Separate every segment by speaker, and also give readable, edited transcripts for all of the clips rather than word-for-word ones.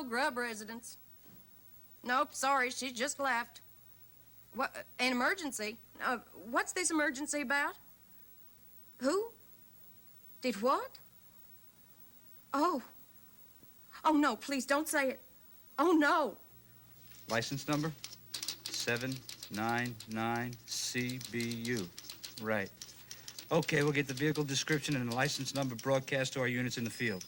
Speaker 1: grub residence. Nope, sorry, she just left. What, an emergency? What's this emergency about? Who? Did what? Oh. Oh, no, please don't say it. Oh, no.
Speaker 2: License number? 799CBU. Right. Okay, we'll get the vehicle description and the license number broadcast to our units in the field.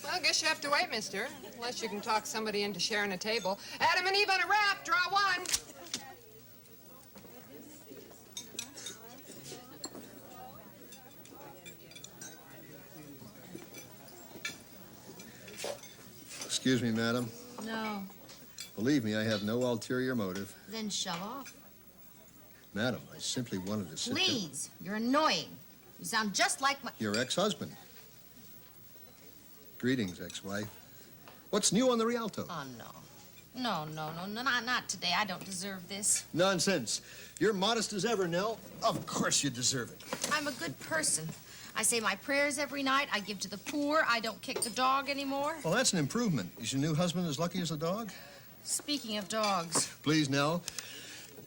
Speaker 3: Well, I guess you have to wait, mister. Unless you can talk somebody into sharing a table. Adam and Eve on a wrap, draw one.
Speaker 4: Excuse me, madam.
Speaker 5: No.
Speaker 4: Believe me, I have no ulterior motive.
Speaker 5: Then shove off.
Speaker 4: Madam, I simply wanted to sit
Speaker 5: Please, you're annoying. You sound just like my...
Speaker 4: Your ex-husband. Greetings, ex-wife. What's new on the Rialto?
Speaker 5: Oh, no. No, not today. I don't deserve this.
Speaker 4: Nonsense. You're modest as ever, Nell. Of course you deserve it.
Speaker 5: I'm a good person. I say my prayers every night. I give to the poor. I don't kick the dog anymore.
Speaker 4: Well, that's an improvement. Is your new husband as lucky as the dog?
Speaker 5: Speaking of dogs.
Speaker 4: Please, Nell.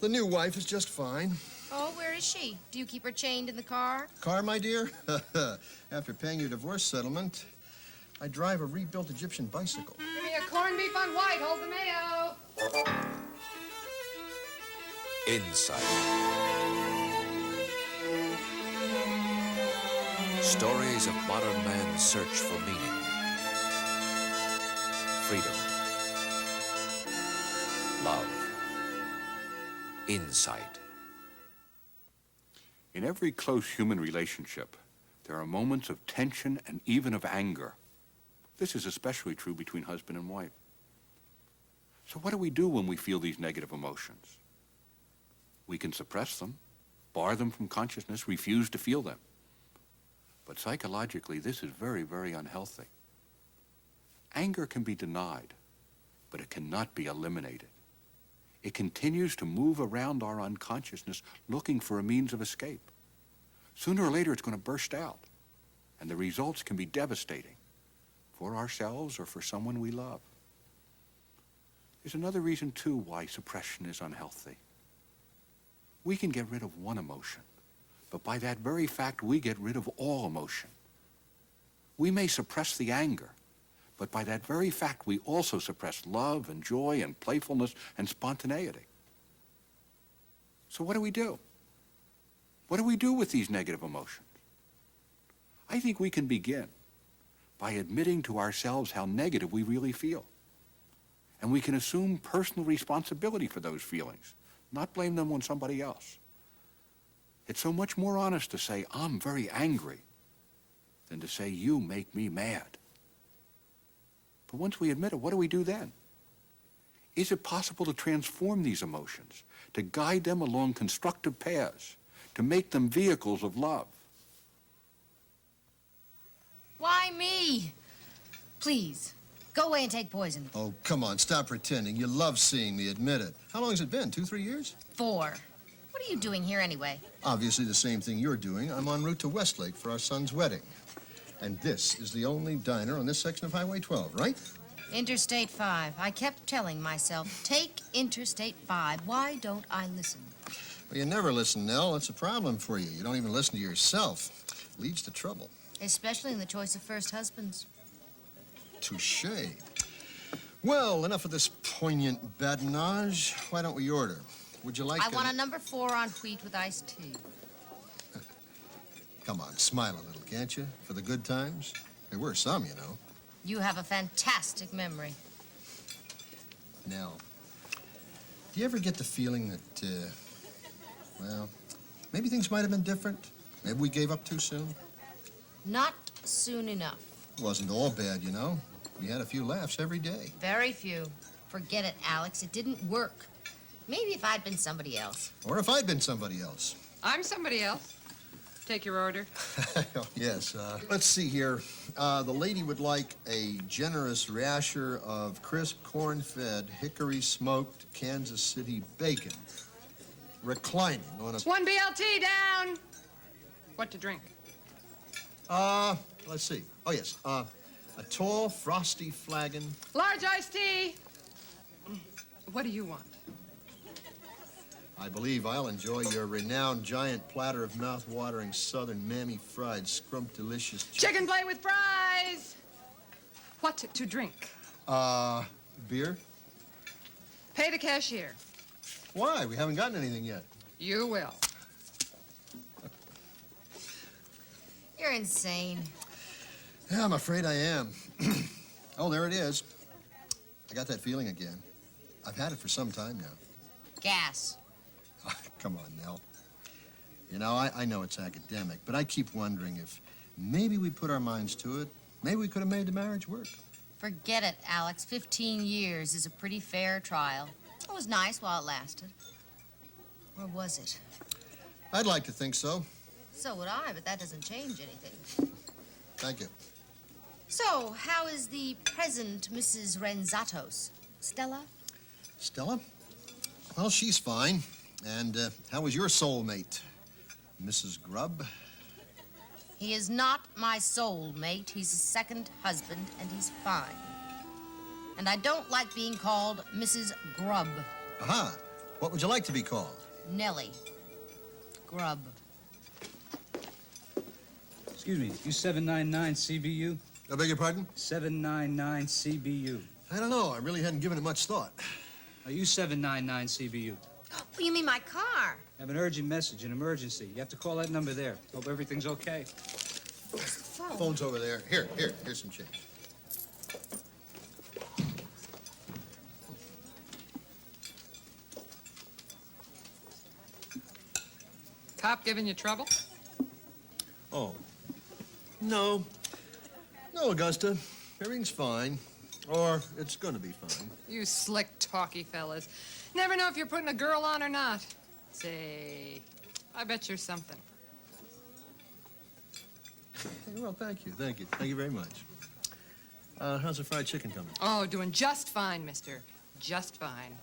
Speaker 4: The new wife is just fine.
Speaker 5: Oh, where is she? Do you keep her chained in the car?
Speaker 4: Car, my dear? After paying your divorce settlement, I drive a rebuilt Egyptian bicycle.
Speaker 3: Give me a corned beef on white, hold the mayo.
Speaker 6: Insight. Stories of modern man's search for meaning, freedom, love, insight.
Speaker 7: In every close human relationship, there are moments of tension and even of anger. This is especially true between husband and wife. So what do we do when we feel these negative emotions? We can suppress them, bar them from consciousness, refuse to feel them. But psychologically, this is very, very unhealthy. Anger can be denied, but it cannot be eliminated. It continues to move around our unconsciousness looking for a means of escape. Sooner or later, it's going to burst out, and the results can be devastating for ourselves or for someone we love. There's another reason, too, why suppression is unhealthy. We can get rid of one emotion, but by that very fact, we get rid of all emotion. We may suppress the anger, but by that very fact, we also suppress love and joy and playfulness and spontaneity. So what do we do? What do we do with these negative emotions? I think we can begin by admitting to ourselves how negative we really feel. And we can assume personal responsibility for those feelings, not blame them on somebody else. It's so much more honest to say, I'm very angry, than to say, you make me mad. But once we admit it, what do we do then? Is it possible to transform these emotions, to guide them along constructive paths, to make them vehicles of love?
Speaker 5: Why me? Please, go away and take poison.
Speaker 4: Oh, come on, stop pretending. You love seeing me, admit it. How long has it been, 2, 3 years?
Speaker 5: 4. What are you doing here anyway?
Speaker 4: Obviously the same thing you're doing. I'm en route to Westlake for our son's wedding. And this is the only diner on this section of Highway 12, right?
Speaker 5: Interstate 5. I kept telling myself, take Interstate 5. Why don't I listen?
Speaker 4: Well, you never listen, Nell. That's a problem for you. You don't even listen to yourself. It leads to trouble.
Speaker 5: Especially in the choice of first husbands.
Speaker 4: Touché. Well, enough of this poignant badinage. Why don't we order? Would you like
Speaker 5: I want a number 4 on wheat with iced tea.
Speaker 4: Come on, smile a little, can't you? For the good times. There were some, you know.
Speaker 5: You have a fantastic memory.
Speaker 4: Nell, do you ever get the feeling that, well, maybe things might have been different? Maybe we gave up too soon?
Speaker 5: Not soon enough.
Speaker 4: Wasn't all bad, you know. We had a few laughs every day.
Speaker 5: Very few. Forget it, Alex. It didn't work. Maybe if I'd been somebody else.
Speaker 4: Or if I'd been somebody else.
Speaker 3: I'm somebody else. Take your order.
Speaker 4: Yes. Let's see here. The lady would like a generous rasher of crisp corn-fed, hickory-smoked Kansas City bacon. reclining on a...
Speaker 3: One BLT down. What to drink?
Speaker 4: Let's see. Oh, yes. A tall, frosty flagon.
Speaker 3: Large iced tea. What do you want?
Speaker 4: I believe I'll enjoy your renowned giant platter of mouth-watering southern mammy-fried scrumptious
Speaker 3: Chicken plate with fries. What to drink?
Speaker 4: Beer?
Speaker 3: Pay the cashier.
Speaker 4: Why? We haven't gotten anything yet.
Speaker 3: You will.
Speaker 5: You're insane.
Speaker 4: Yeah, I'm afraid I am. Oh, there it is. I got that feeling again. I've had it for some time now.
Speaker 5: Gas.
Speaker 4: Come on, Nell. You know, I know it's academic, but I keep wondering if maybe we put our minds to it, maybe we could have made the marriage work.
Speaker 5: Forget it, Alex. 15 years is a pretty fair trial. It was nice while it lasted. Or was it?
Speaker 4: I'd like to think so.
Speaker 5: So would I, but that doesn't change anything.
Speaker 4: Thank you.
Speaker 5: So, how is the present Mrs. Renzatos? Stella?
Speaker 4: Stella? Well, she's fine. And how was your soulmate, Mrs. Grubb?
Speaker 5: He is not my soulmate. He's a second husband, and he's fine. And I don't like being called Mrs. Grubb.
Speaker 4: Aha. What would you like to be called?
Speaker 5: Nellie. Grubb.
Speaker 2: Excuse me, you 799 CBU?
Speaker 4: I beg your pardon?
Speaker 2: 799 CBU.
Speaker 4: I don't know. I really hadn't given it much thought.
Speaker 2: Are you 799 CBU?
Speaker 5: Oh, you mean my car?
Speaker 2: I have an urgent message, an emergency. You have to call that number there. Hope everything's okay.
Speaker 5: Where's the phone?
Speaker 4: Phone's over there. Here's some change.
Speaker 3: Cop giving you trouble?
Speaker 4: Oh. No. No, Augusta. Everything's fine. Or it's gonna be fine.
Speaker 3: You slick, talky fellas. Never know if you're putting a girl on or not. Say, I bet you're something.
Speaker 4: Well, thank you. Thank you very much. How's the fried chicken coming?
Speaker 3: Oh, doing just fine, mister. Just fine.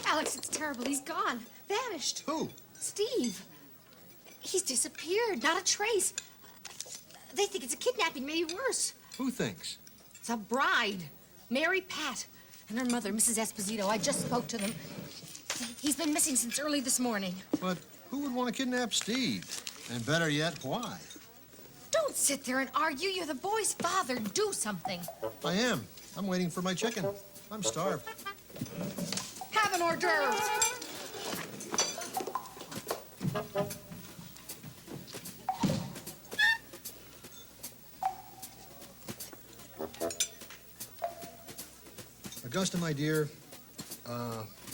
Speaker 1: Alex, it's terrible. He's gone. Vanished.
Speaker 4: Who?
Speaker 1: Steve. He's disappeared. Not a trace. They think it's a kidnapping, maybe worse.
Speaker 4: Who thinks?
Speaker 1: It's a bride. Mary Pat. And her mother, Mrs. Esposito. I just spoke to them. He's been missing since early this morning.
Speaker 4: But who would want to kidnap Steve? And better yet, why?
Speaker 1: Don't sit there and argue. You're the boy's father. Do something.
Speaker 4: I am. I'm waiting for my chicken. I'm starved.
Speaker 1: Have an hors d'oeuvre.
Speaker 4: Augusta, my dear,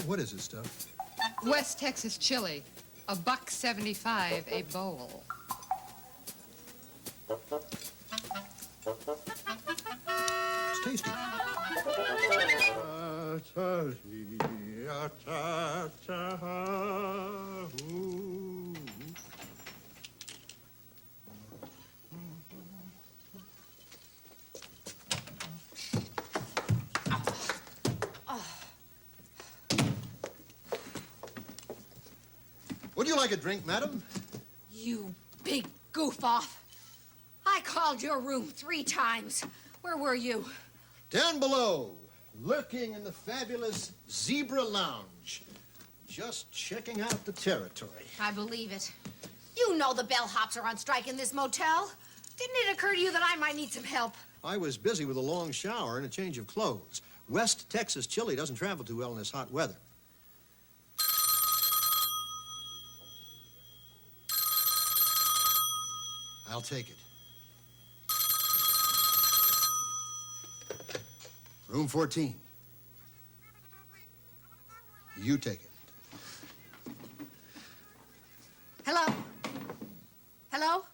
Speaker 4: what is this stuff?
Speaker 3: West Texas chili. $1.75 a bowl.
Speaker 4: It's tasty. Would you like a drink, madam?
Speaker 1: You big goof-off. I called your room 3 times. Where were you?
Speaker 4: Down below, lurking in the fabulous Zebra Lounge. Just checking out the territory.
Speaker 1: I believe it. You know the bellhops are on strike in this motel. Didn't it occur to you that I might need some help?
Speaker 4: I was busy with a long shower and a change of clothes. West Texas chili doesn't travel too well in this hot weather. I'll take it. Room 14. You take it.
Speaker 1: Hello? Hello?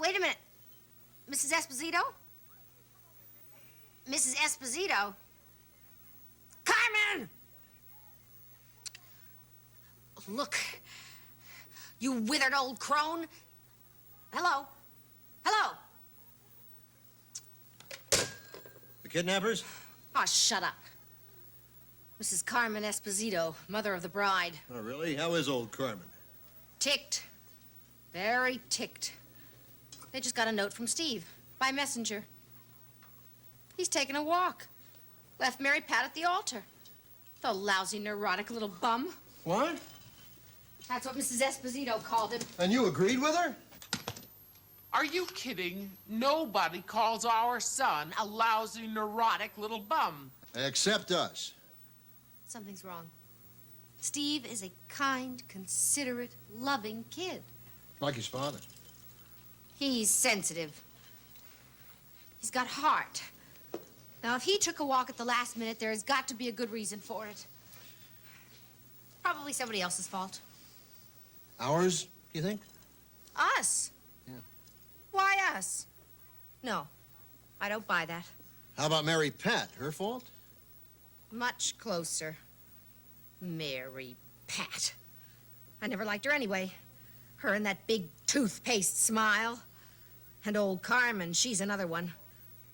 Speaker 1: Wait a minute. Mrs. Esposito? Mrs. Esposito? Carmen! Look, you withered old crone. Hello? Hello?
Speaker 4: The kidnappers?
Speaker 5: Oh, shut up. Mrs. Carmen Esposito, mother of the bride.
Speaker 4: Oh, really? How is old Carmen?
Speaker 5: Ticked. Very ticked. They just got a note from Steve by messenger. He's taking a walk. Left Mary Pat at the altar. The lousy, neurotic little bum.
Speaker 4: What?
Speaker 5: That's what Mrs. Esposito called him.
Speaker 4: And you agreed with her?
Speaker 8: Are you kidding? Nobody calls our son a lousy, neurotic little bum.
Speaker 4: Except us.
Speaker 5: Something's wrong. Steve is a kind, considerate, loving kid.
Speaker 4: Like his father.
Speaker 5: He's sensitive. He's got heart. Now, if he took a walk at the last minute, there has got to be a good reason for it. Probably somebody else's fault.
Speaker 4: Ours, you think?
Speaker 5: Us?
Speaker 4: Yeah.
Speaker 5: Why us? No, I don't buy that.
Speaker 4: How about Mary Pat? Her fault?
Speaker 5: Much closer. Mary Pat. I never liked her anyway. Her and that big toothpaste smile. And old Carmen, she's another one.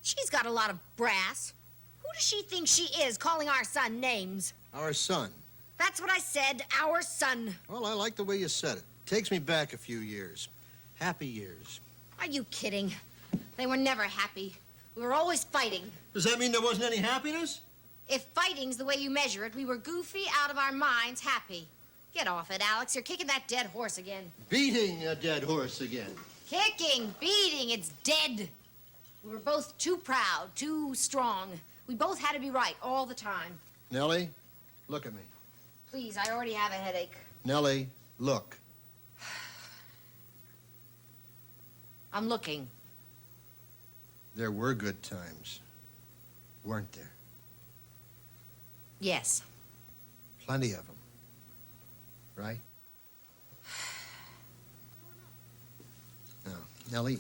Speaker 5: She's got a lot of brass. Who does she think she is, calling our son names?
Speaker 4: Our son.
Speaker 5: That's what I said, our son.
Speaker 4: Well, I like the way you said it. Takes me back a few years. Happy years.
Speaker 5: Are you kidding? They were never happy. We were always fighting.
Speaker 4: Does that mean there wasn't any happiness?
Speaker 5: If fighting's the way you measure it, we were goofy, out of our minds, happy. Get off it, Alex. You're kicking that dead horse again.
Speaker 4: Beating a dead horse again.
Speaker 5: Kicking, beating, it's dead. We were both too proud, too strong. We both had to be right all the time.
Speaker 4: Nellie, look at me.
Speaker 5: Please, I already have a headache.
Speaker 4: Nellie, look.
Speaker 5: I'm looking.
Speaker 4: There were good times, weren't there?
Speaker 5: Yes.
Speaker 4: Plenty of them. Right? Now, Nellie,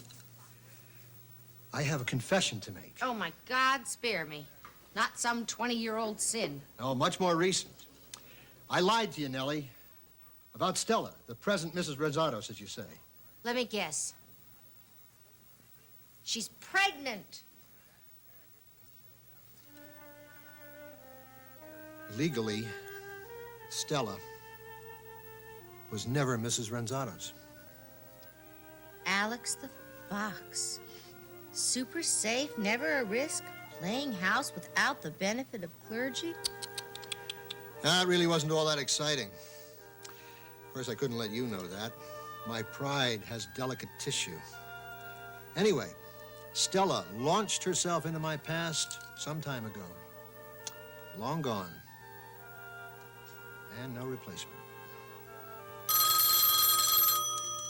Speaker 4: I have a confession to make.
Speaker 5: Oh, my God, spare me. Not some 20-year-old sin.
Speaker 4: Oh, much more recent. I lied to you, Nellie, about Stella, the present Mrs. Rosado, as you say.
Speaker 5: Let me guess. She's pregnant.
Speaker 4: Legally, Stella was never Mrs. Renzado's.
Speaker 5: Alex the Fox. Super safe, never a risk, playing house without the benefit of clergy.
Speaker 4: It really wasn't all that exciting. Of course, I couldn't let you know that. My pride has delicate tissue. Anyway, Stella launched herself into my past some time ago. Long gone. And no replacement.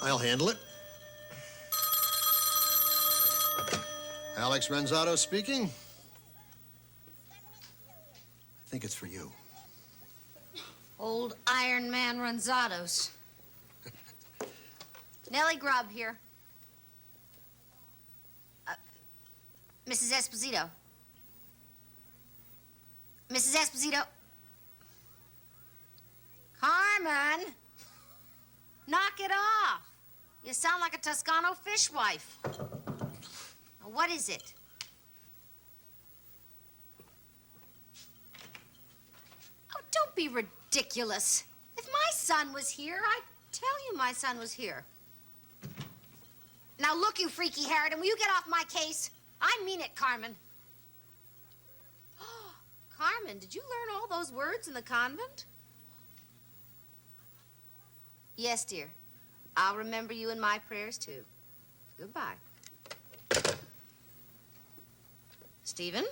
Speaker 4: I'll handle it. Alex Renzado speaking. I think it's for you.
Speaker 5: Old Iron Man Ronzados. Nellie Grubb here. Mrs. Esposito. Mrs. Esposito. Carmen! Knock it off. You sound like a Toscano fishwife. Now, what is it? Oh, don't be ridiculous. If my son was here, I'd tell you my son was here. Now, look, you freaky Harridan, will you get off my case? I mean it, Carmen. Carmen, did you learn all those words in the convent? Yes, dear. I'll remember you in my prayers, too. Goodbye. Stephen?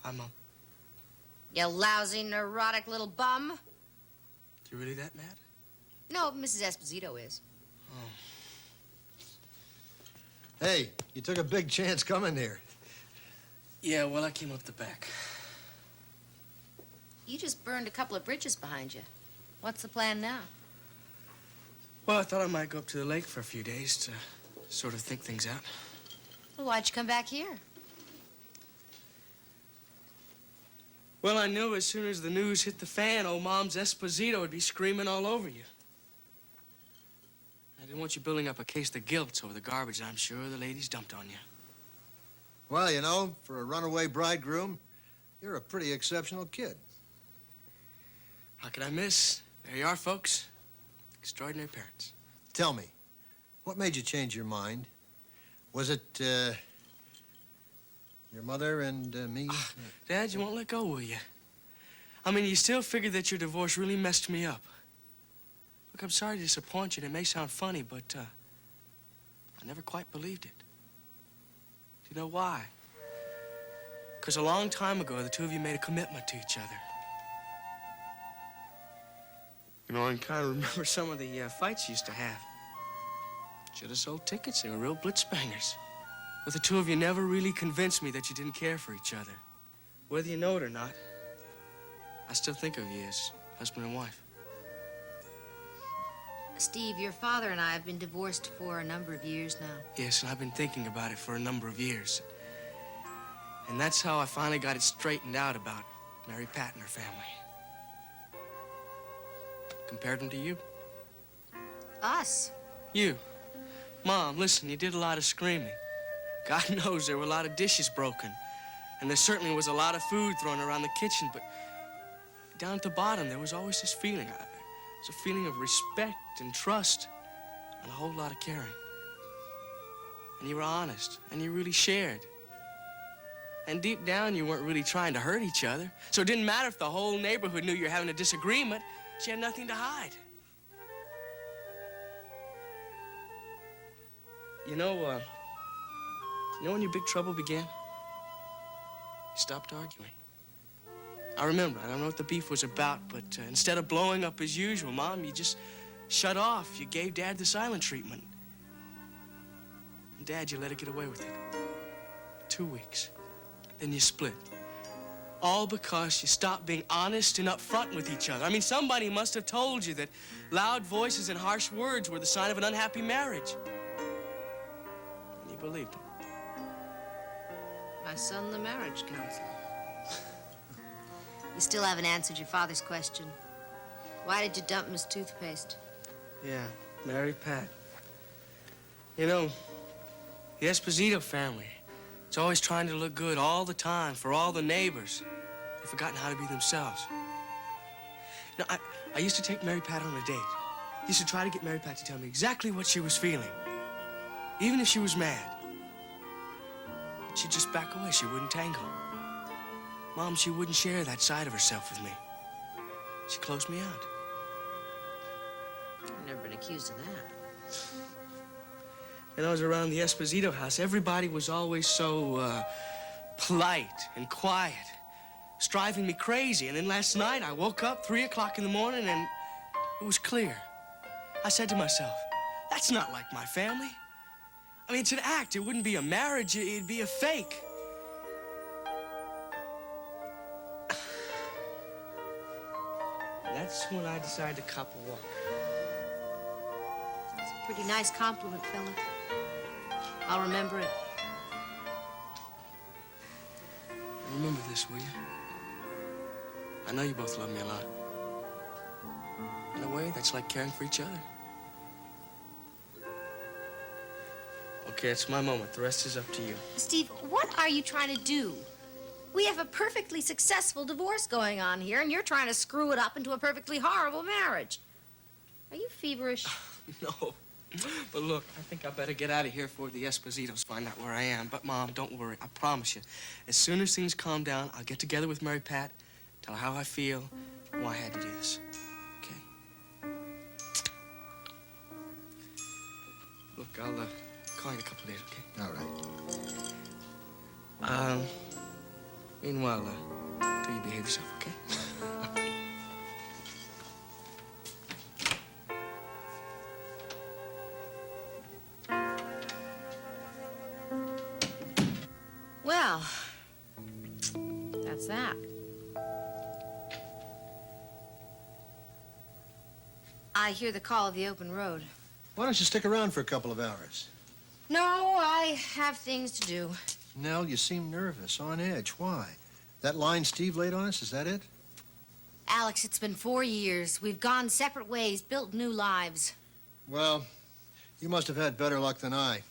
Speaker 9: Hi, Mom.
Speaker 5: You lousy, neurotic little bum.
Speaker 9: You really that mad?
Speaker 5: No, Mrs. Esposito is.
Speaker 9: Oh.
Speaker 4: Hey, you took a big chance coming here.
Speaker 9: Yeah, well, I came up the back.
Speaker 5: You just burned a couple of bridges behind you. What's the plan now?
Speaker 9: Well, I thought I might go up to the lake for a few days to sort of think things out.
Speaker 5: Well, why'd you come back here?
Speaker 9: Well, I knew as soon as the news hit the fan, old Mom's Esposito would be screaming all over you. I didn't want you building up a case of guilt over the garbage I'm sure the ladies dumped on you.
Speaker 4: Well, you know, for a runaway bridegroom, You're a pretty exceptional kid.
Speaker 9: How could I miss? There you are, folks. Extraordinary parents.
Speaker 4: Tell me, what made you change your mind? Was it, your mother and me?
Speaker 9: Dad, you won't let go, will you? I mean, you still figure that your divorce really messed me up. Look, I'm sorry to disappoint you, and it may sound funny, but I never quite believed it. Do you know why? Because a long time ago, the two of you made a commitment to each other. You know, I kind of remember some of the fights you used to have. Should have sold tickets. They were real blitzbangers. But the two of you never really convinced me that you didn't care for each other. Whether you know it or not, I still think of you as husband and wife.
Speaker 5: Steve, your father and I have been divorced for a number of years now.
Speaker 9: Yes, and I've been thinking about it for a number of years. And that's how I finally got it straightened out about Mary Pat and her family. Compared them to you.
Speaker 5: Us?
Speaker 9: You. Mom, listen, you did a lot of screaming. God knows there were a lot of dishes broken. And there certainly was a lot of food thrown around the kitchen, but down at the bottom, there was always this feeling. It was a feeling of respect and trust and a whole lot of caring. And you were honest, and you really shared. And deep down, you weren't really trying to hurt each other. So it didn't matter if the whole neighborhood knew you were having a disagreement. She had nothing to hide. You know when your big trouble began? You stopped arguing. I remember. I don't know what the beef was about, but instead of blowing up as usual, Mom, you just shut off. You gave Dad the silent treatment. And Dad, you let it get away with it. 2 weeks. Then you split. All because you stopped being honest and upfront with each other. I mean, somebody must have told you that loud voices and harsh words were the sign of an unhappy marriage. And you believed them.
Speaker 5: My son, the marriage counselor. You still haven't answered your father's question. Why did you dump Miss Toothpaste?
Speaker 9: Yeah, Mary Pat. You know, the Esposito family, it's always trying to look good all the time for all the neighbors. They've forgotten how to be themselves. You know, I used to take Mary Pat on a date. I used to try to get Mary Pat to tell me exactly what she was feeling, even if she was mad. But she'd just back away. She wouldn't tangle. Mom, she wouldn't share that side of herself with me. She closed me out.
Speaker 5: I've never been accused of that.
Speaker 9: When I was around the Esposito house, everybody was always so polite and quiet, it's driving me crazy. And then last night, I woke up 3 o'clock in the morning, and it was clear. I said to myself, that's not like my family. I mean, it's an act. It wouldn't be a marriage. It'd be a fake. That's when I decided to cop a walk.
Speaker 5: It's a pretty nice compliment, fella. I'll remember it.
Speaker 9: Remember this, will you? I know you both love me a lot. In a way, that's like caring for each other. Okay, it's my moment. The rest is up to you.
Speaker 5: Steve, what are you trying to do? We have a perfectly successful divorce going on here, and you're trying to screw it up into a perfectly horrible marriage. Are you feverish?
Speaker 9: No. But look, I think I better get out of here before the Espositos find out where I am. But, Mom, don't worry. I promise you. As soon as things calm down, I'll get together with Mary Pat, tell her how I feel, and why I had to do this. Okay? Look, I'll call you in a couple of days, okay?
Speaker 4: All right.
Speaker 9: Meanwhile, do you behave yourself, okay?
Speaker 5: Well, that's that. I hear the call of the open road.
Speaker 4: Why don't you stick around for a couple of hours?
Speaker 5: No, I have things to do.
Speaker 4: Nell, you seem nervous, on edge. Why? That line Steve laid on us, is that it?
Speaker 5: Alex, it's been 4 years. We've gone separate ways, built new lives.
Speaker 4: Well, you must have had better luck than I.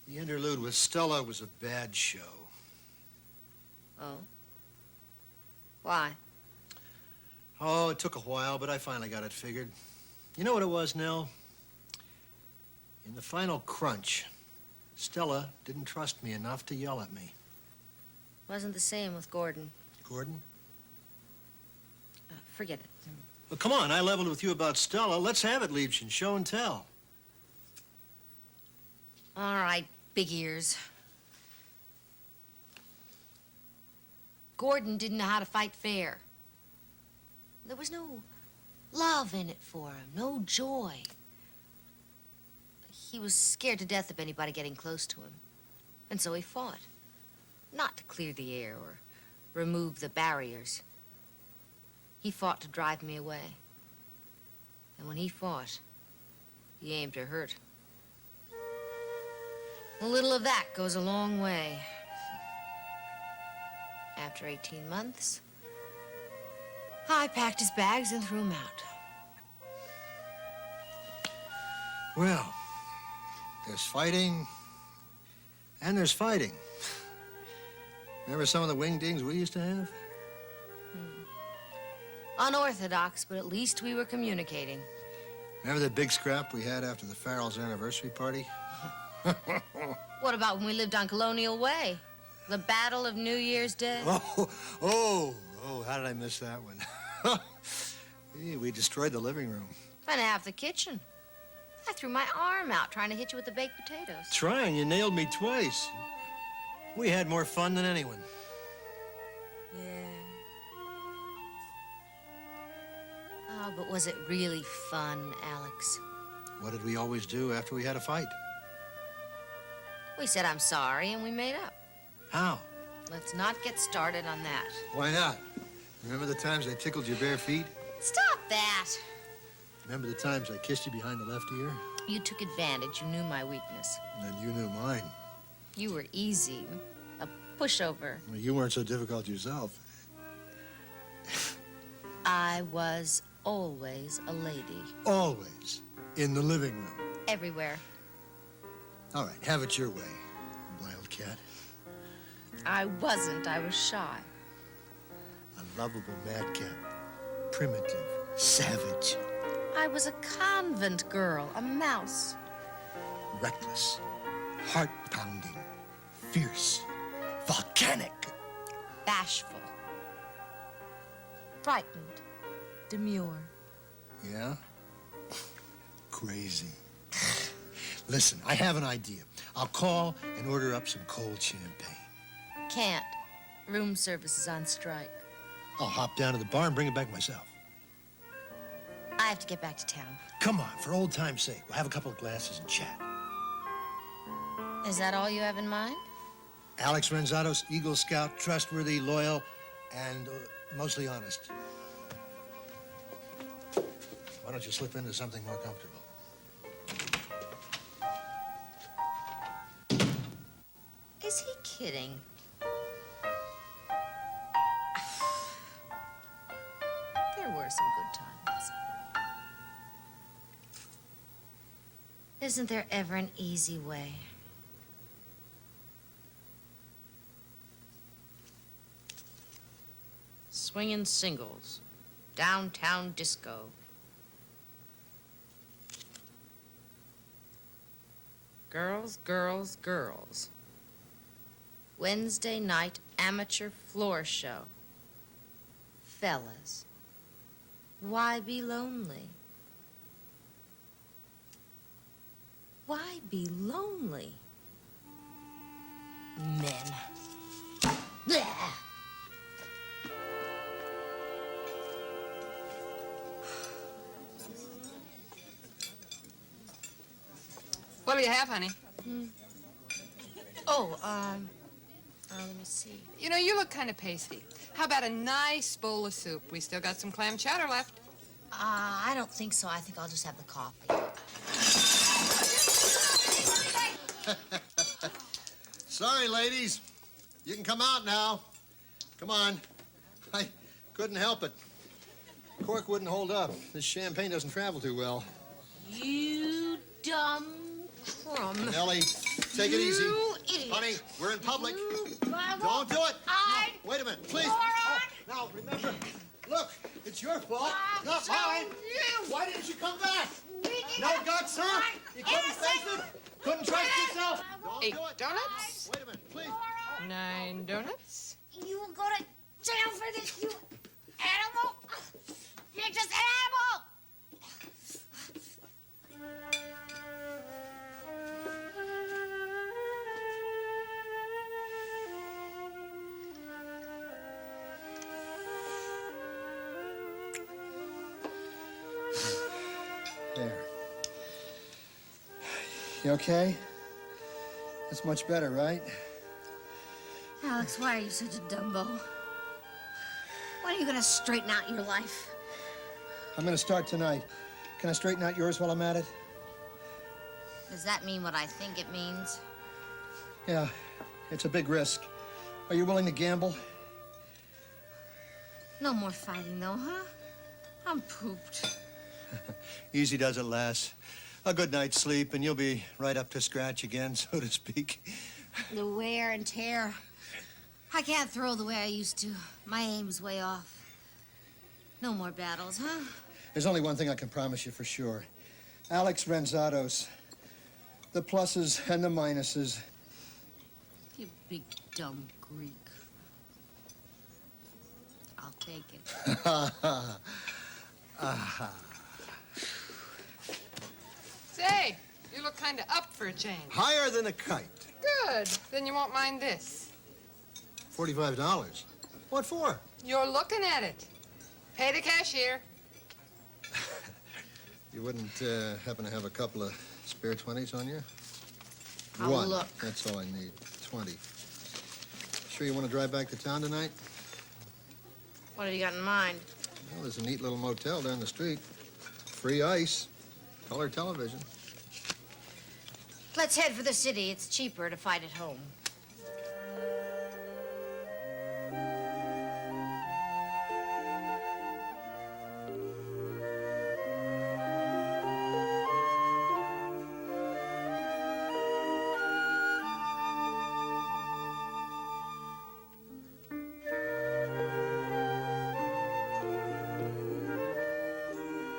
Speaker 4: The interlude with Stella was a bad show.
Speaker 5: Oh? Why?
Speaker 4: Oh, it took a while, but I finally got it figured. You know what it was, Nell? In the final crunch, Stella didn't trust me enough to yell at me.
Speaker 5: Wasn't the same with Gordon.
Speaker 4: Gordon?
Speaker 5: Forget it.
Speaker 4: Well, come on, I leveled with you about Stella. Let's have it, Liebchen. Show and tell.
Speaker 5: All right, big ears. Gordon didn't know how to fight fair. There was no love in it for him, no joy. He was scared to death of anybody getting close to him. And so he fought. Not to clear the air or remove the barriers. He fought to drive me away. And when he fought, he aimed to hurt. A little of that goes a long way. After 18 months, I packed his bags and threw him out.
Speaker 4: Well, there's fighting, and there's fighting. Remember some of the wingdings we used to have?
Speaker 5: Unorthodox, but at least we were communicating.
Speaker 4: Remember the big scrap we had after the Farrells' anniversary party?
Speaker 5: What about when we lived on Colonial Way? The Battle of New Year's Day?
Speaker 4: Oh, how did I miss that one? Hey, we destroyed the living room.
Speaker 5: And half the kitchen. I threw my arm out trying to hit you with the baked potatoes.
Speaker 4: Trying, you nailed me twice. We had more fun than anyone.
Speaker 5: Yeah. Oh, but was it really fun, Alex?
Speaker 4: What did we always do after we had a fight?
Speaker 5: We said I'm sorry and we made up.
Speaker 4: How?
Speaker 5: Let's not get started on that.
Speaker 4: Why not? Remember the times I tickled your bare feet?
Speaker 5: Stop that!
Speaker 4: Remember the times I kissed you behind the left ear?
Speaker 5: You took advantage. You knew my weakness.
Speaker 4: And then you knew mine.
Speaker 5: You were easy. A pushover.
Speaker 4: Well, you weren't so difficult yourself.
Speaker 5: I was always a lady.
Speaker 4: Always. In the living room.
Speaker 5: Everywhere.
Speaker 4: All right, have it your way, wildcat.
Speaker 5: I wasn't. I was shy.
Speaker 4: A lovable madcap. Primitive. Savage.
Speaker 5: I was a convent girl, a mouse.
Speaker 4: Reckless. Heart-pounding. Fierce. Volcanic.
Speaker 5: Bashful. Frightened. Demure.
Speaker 4: Yeah? Crazy. Listen, I have an idea. I'll call and order up some cold champagne.
Speaker 5: Can't. Room service is on strike.
Speaker 4: I'll hop down to the bar and bring it back myself.
Speaker 5: I have to get back to town.
Speaker 4: Come on, for old time's sake. We'll have a couple of glasses and chat.
Speaker 5: Is that all you have in mind?
Speaker 4: Alex Renzatos, Eagle Scout, trustworthy, loyal, and mostly honest. Why don't you slip into something more comfortable?
Speaker 5: Is he kidding? There were some good times. Isn't there ever an easy way? Swinging singles. Downtown disco. Girls, girls, girls. Wednesday night amateur floor show. Fellas, why be lonely? Why be lonely? Men. Blech.
Speaker 3: What do you have, honey?
Speaker 5: Let me see.
Speaker 3: You know, you look kind of pasty. How about a nice bowl of soup? We still got some clam chowder left.
Speaker 5: I don't think so. I think I'll just have the coffee.
Speaker 4: Sorry, ladies. You can come out now. Come on. I couldn't help it. Cork wouldn't hold up. This champagne doesn't travel too well.
Speaker 5: You dumb crumb.
Speaker 4: Nellie, take it easy.
Speaker 5: You idiot.
Speaker 4: Honey, we're in public.
Speaker 5: I
Speaker 4: Don't do it.
Speaker 5: I...
Speaker 4: No, wait a minute, please.
Speaker 5: Moron.
Speaker 4: Now, remember, look, it's your fault, not mine. Why didn't you come back? No guts, huh? You couldn't face it? Couldn't trust yourself? Don't
Speaker 3: 8
Speaker 4: do it.
Speaker 3: donuts.
Speaker 4: Wait a minute, please.
Speaker 3: 9 donuts.
Speaker 5: You will go to jail for this, you animal. You're just an animal.
Speaker 4: There. You okay? That's much better, right?
Speaker 5: Alex, why are you such a dumbo? When are you gonna straighten out your life?
Speaker 4: I'm gonna start tonight. Can I straighten out yours while I'm at it?
Speaker 5: Does that mean what I think it means?
Speaker 4: Yeah, it's a big risk. Are you willing to gamble?
Speaker 5: No more fighting, though, huh? I'm pooped.
Speaker 4: Easy does it, lass. A good night's sleep, and you'll be right up to scratch again, so to speak.
Speaker 5: The wear and tear. I can't throw the way I used to. My aim's way off. No more battles, huh?
Speaker 4: There's only one thing I can promise you for sure. Alex Renzatos. The pluses and the minuses.
Speaker 5: You big dumb Greek. I'll take it.
Speaker 3: Say, you look kind of up for a change.
Speaker 4: Higher than a kite.
Speaker 3: Good. Then you won't mind this.
Speaker 4: $45. What for?
Speaker 3: You're looking at it. Pay the cashier.
Speaker 4: You wouldn't happen to have a couple of spare 20s on you?
Speaker 5: I'll
Speaker 4: One.
Speaker 5: look.
Speaker 4: That's all I need. 20. Sure you want to drive back to town tonight?
Speaker 5: What have you got in mind?
Speaker 4: Well, there's a neat little motel down the street. Free ice. Color television.
Speaker 5: Let's head for the city. It's cheaper to fight at home.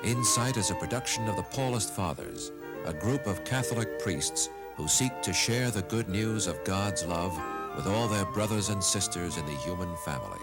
Speaker 6: Insight is a production of the Paulist Fathers, a group of Catholic priests who seek to share the good news of God's love with all their brothers and sisters in the human family.